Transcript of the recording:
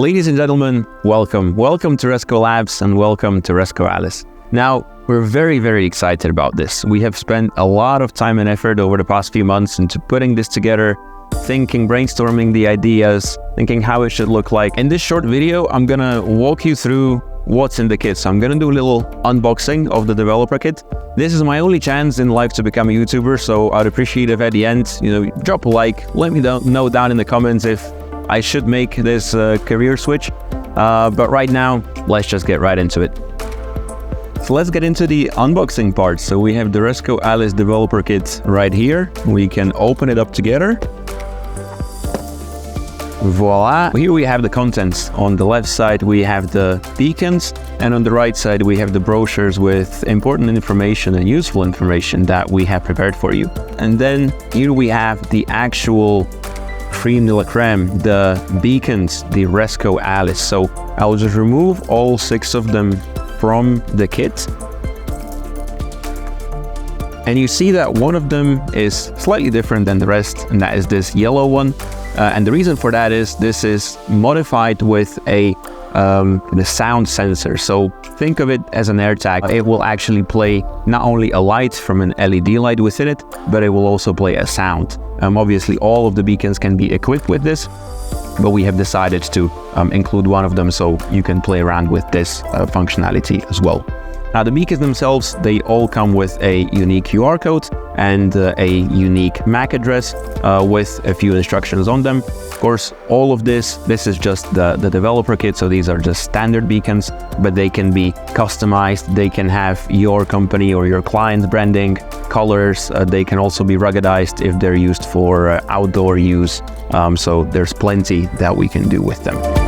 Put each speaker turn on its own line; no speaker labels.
Ladies and gentlemen, welcome. Welcome to Resco Labs and welcome to Resco ALIS. Now, we're very excited about this. We have spent a lot of time and effort over the past few months into putting this together, thinking, brainstorming the ideas, thinking how it should look like. In this short video, I'm gonna walk you through what's in the kit. So I'm gonna do a little unboxing of the developer kit. This is my only chance in life to become a YouTuber, so I'd appreciate if at the end, drop a like, let me know down in the comments if I should make this career switch. But right now, let's just get right into it. So let's get into the unboxing part. So we have the Resco ALIS developer kit right here. We can open it up together. Voila! Here we have the contents. On the left side we have the beacons, and on the right side we have the brochures with important information and useful information that we have prepared for you. And then here we have the actual creme de la creme, the beacons, the Resco ALIS. So I'll just remove all 6 of them from the kit. And you see that one of them is slightly different than the rest, and that is this yellow one. And the reason for that is this is modified with the sound sensor. So think of it as an AirTag. It will actually play not only a light from an LED light within it, but it will also play a sound. Obviously, all of the beacons can be equipped with this, but we have decided to include one of them so you can play around with this functionality as well. Now, the beacons themselves, they all come with a unique QR code and a unique MAC address with a few instructions on them. Of course, all of this is just the developer kit, so these are just standard beacons, but they can be customized. They can have your company or your client's branding, colors. They can also be ruggedized if they're used for outdoor use. So there's plenty that we can do with them.